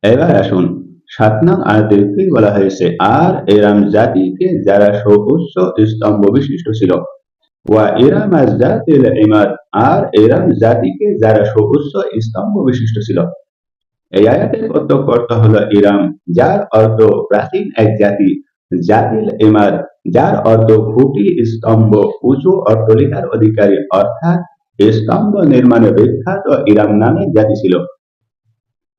এবার আসুন ৭ নং আয়াতে কি বলা হয়েছে? আর এরাম জাতিকে যারা সুউচ্চ স্তম্ভ বিশিষ্ট ছিল। ওয়া ইরামা যাতিল ইমাদ, আর এরাম জাতিকে যারা সুউচ্চ স্তম্ভ বিশিষ্ট ছিল। এই আয়াতের প্রত্যক্ষ অর্থ হলো ইরাম, যার অর্থ প্রাচীন এক জাতি, জাতিল ইমাদ, যার অর্থ খুঁটি স্তম্ভ উঁচু অট্টালিকার অধিকারী, অর্থাৎ স্তম্ভ নির্মাণে বিখ্যাত ইরাম নামের জাতি ছিল।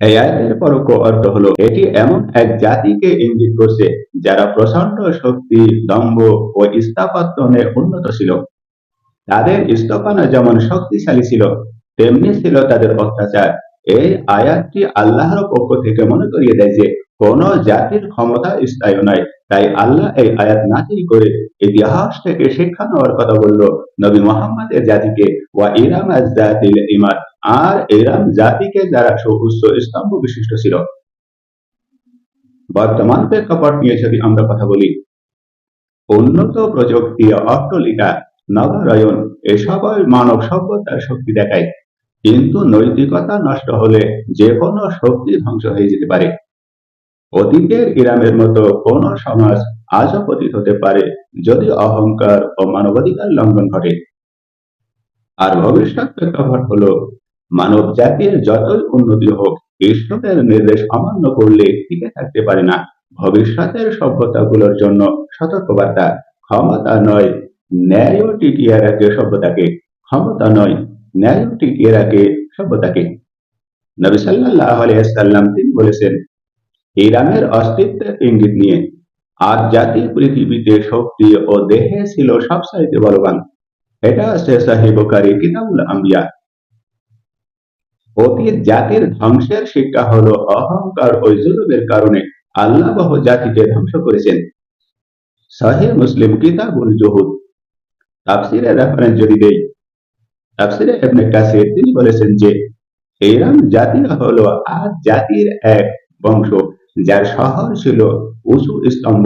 এই আয়াতের পরোক্ষ অর্থ হলো এটি এমন এক জাতিকে ইঙ্গিত করছে যারা প্রচন্ড শক্তি, দম্ভ ও স্থাপত্যে উন্নত ছিল। তাদের স্থাপনা যেমন শক্তিশালী ছিল, তেমনি ছিল তাদের অত্যাচার। এই আয়াতটি আল্লাহর পক্ষ থেকে মনে করিয়ে দেয় যে কোন জাতির ক্ষমতা স্থায়ী নয়। তাই আল্লাহ এই আয়াত নাযিল করে ইতিহাস থেকে শিক্ষা নেওয়ার কথা বলল নবী মুহাম্মদের জাতিকে, ওয়া ইরামা যাতিল ইমাদ, আর ইরাম জাতিকে যারা সুউচ্চ স্তম্ভ বিশিষ্ট ছিল। বর্তমান প্রেক্ষাপট নিয়ে যদি আমরা কথা বলি, উন্নত প্রযুক্তি, অট্টালিকা, নগরায়ন এসবই মানব সভ্যতার শক্তি দেখায়, কিন্তু নৈতিকতা নষ্ট হলে যে কোনো শক্তি ধ্বংস হয়ে যেতে পারে। অতীতের ইরামের মতো কোন সমাজ আজও পতিত হতে পারে যদি অহংকার ও মানবাধিকার লঙ্ঘন ঘটে। আর ভবিষ্যৎ প্রেক্ষাপট হলো মানব জাতির যতই উন্নতি হোক, ঈশ্বরের নির্দেশ অমান্য করলে টিকে থাকতে পারে না। ভবিষ্যতের সভ্যতাগুলোর জন্য সতর্কবার্তা, ক্ষমতা নয় ন্যায়ও টিকিয়ে রাখে সভ্যতাকে। ক্ষমতা নয় ন্যায়ও টিকিয়ে রাখে সভ্যতাকে। নবী সাল্লাল্লাহু আলাইহি ওয়াসাল্লাম তিনি বলেছেন, ইরানের অস্তিত্বের ইঙ্গিত নিয়ে, আজ জাতি পৃথিবীতে শক্তি ও দেহে ছিল সবচাইতে বলবান। এটা আছে সহিহ বুখারী কিতাবুল আম্বিয়া। অতীত জাতির ধ্বংসের শিক্ষা হলো অহংকার ও জুলুমের কারণে আল্লাহ বহু জাতিকে ধ্বংস করেছেন। সহিহ মুসলিম কিতাবুল জুহুদ। তাফসীরের রেফারেন্স যদি দেই, তাফসীরে ইবনে কাসির তিনি বলেছেন যে ইরাম জাতি হলো আদ জাতির এক বংশ, যার শহর ছিল উঁচু স্তম্ভ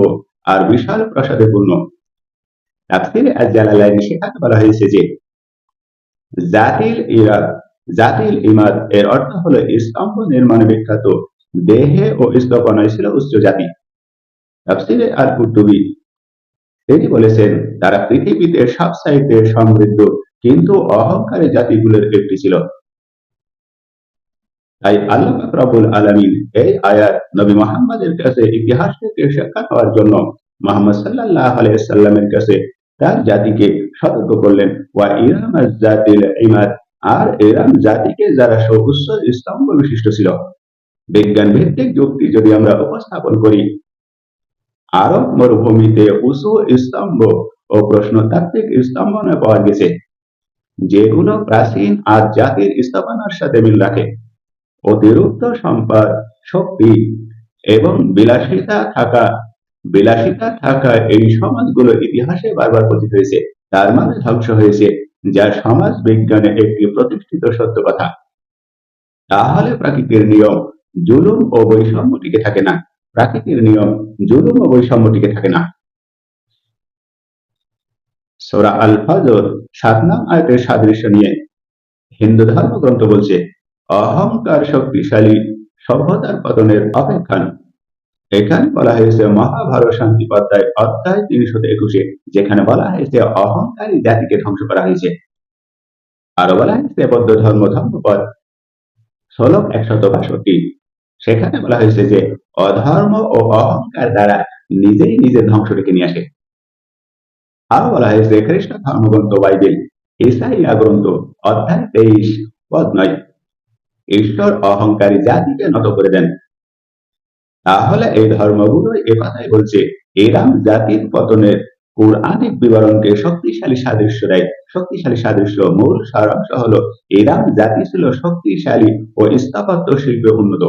আর বিশাল প্রাসাদে পূর্ণ। তাফসীরে আজ-জালালাইন সেখানে বলা হয়েছে যে জাতিল ইরাদ, জাতিল ইমাদ এর অর্থ হলো স্তম্ভ নির্মাণে বিখ্যাত, দেহে ও স্থাপনায় ছিল উচ্চ জাতি। তাফসীরে আল-কুরতুবী তিনি বলেছেন তারা পৃথিবীতে সবচাইতে সমৃদ্ধ কিন্তু অহংকারী জাতিগুলোর একটি ছিল। তাই আল্লাহ পাক রব্বুল আলামিন এই আয়াত নবী মুহাম্মদের কাছে ইতিহাস থেকে শিক্ষা নেওয়ার জন্য মুহাম্মদ সাল্লাল্লাহু আলাইহি ওয়াসাল্লামের কাছে তার জাতিকে সতর্ক করলেন, ওয়া ইরামা যাতিল ইমাদ, আর ইরাম জাতিকে যারা সুউচ্চ স্তম্ভ বিশিষ্ট ছিল। বিজ্ঞান ভিত্তিক যুক্তি যদি আমরা উপস্থাপন করি, আরব মরুভূমিতে উঁচু স্তম্ভ ও প্রশ্নতাত্ত্বিক স্তম্ভনা পাওয়া গেছে, যেগুলো প্রাচীন আদ জাতির স্থাপনার সাথে মিল রাখে। অতিরিক্ত সম্পদ, শক্তি এবং বিলাসিতা থাকা এই সমাজগুলো ইতিহাসে বারবার পতিত হয়েছে, তার মানে ধ্বংস হয়েছে, যা সমাজ বিজ্ঞানে একটি প্রতিষ্ঠিত সত্য কথা। তাহলে প্রাকৃতিক নিয়ম, জুলুম ও বৈষম্য টিকে থাকে না। প্রাকৃতিক নিয়ম, জুলুম ও বৈষম্য টিকে থাকে না। সূরা আল ফজর ৭ নং আয়াতের সাদৃশ্য নিয়ে হিন্দু ধর্মগ্রন্থ বলছে, অহংকার শক্তিশালী সভ্যতার পতনের অপেক্ষা। এখানে বলা হয়েছে মহাভারত শান্তি অধ্যায় ৩২১, যেখানে বলা হয়েছে অহংকারী জাতিকে ধ্বংস করা হয়েছে। আরো বলা হয়েছে বৌদ্ধ ধর্মপদ শ্লোক ১৬২, সেখানে বলা হয়েছে যে অধর্ম ও অহংকার দ্বারা নিজেই নিজের ধ্বংস ডেকে নিয়ে আসে। আরো বলা হয়েছে খ্রিস্ট ধর্মগ্রন্থ বাইবেল ইসাইয়া গ্রন্থ অধ্যায় ২৩ পদ ৯, ঈশ্বর অহংকারী জাতিকে নত করে দেন। তাহলে এই ধর্মগুলো একথাই বলছে, ইরাম জাতির পতনের কুরআনিক বিবরণকে শক্তিশালী সাদৃশ্য দেয়। শক্তিশালী সাদৃশ্য মূল সারাংশ হলো ইরাম জাতি ছিল শক্তিশালী ও স্থাপত্য শিল্পে উন্নত।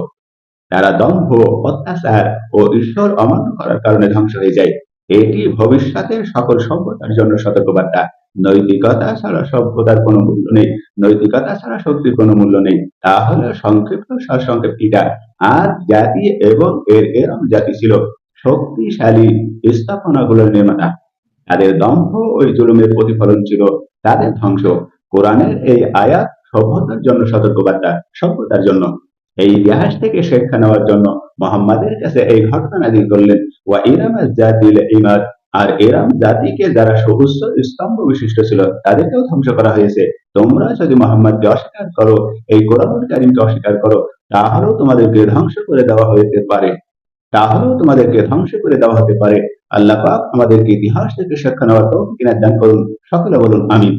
তারা দম্ভ, অত্যাচার ও ঈশ্বর অমান্য করার কারণে ধ্বংস হয়ে যায়। এটি ভবিষ্যতের সকল সভ্যতার জন্য সতর্কবার্তা। নৈতিকতা ছাড়া সভ্যতার কোনো মূল্য নেই, নৈতিকতা ছাড়া শক্তির কোনো মূল্য নেই। তাহলে সংক্ষিপ্ত সারসংক্ষেপ এটা, আর জাতি এবং এরম জাতি ছিল শক্তিশালী স্থাপনাগুলোর নির্মাতা। তাদের দম্ভ ও জুলুমের প্রতিফলন ছিল তাদের ধ্বংস। কোরআনের এই আয়াত সভ্যতার জন্য সতর্কবার্তা, সভ্যতার জন্য। এই ইতিহাস থেকে শিক্ষা নেওয়ার জন্য মোহাম্মদের কাছে এই ঘটনা নাযিল করলেন। ওয়া ইরামা জাতিল ইমাদ, আর এরাম জাতিকে যারা সহস্র স্তম্ভ বিশিষ্ট ছিল তাদেরকেও ধ্বংস করা হয়েছে। তোমরা যদি মোহাম্মদকে অস্বীকার করো, এই কোরআনুল কারীমকে অস্বীকার করো, তাহলেও তোমাদেরকে ধ্বংস করে দেওয়া হতে পারে। আল্লাহ পাক আমাদেরকে ইতিহাস থেকে শিক্ষা নেওয়ার তৌফিক দান করুন। সকলে বলুন আমিন।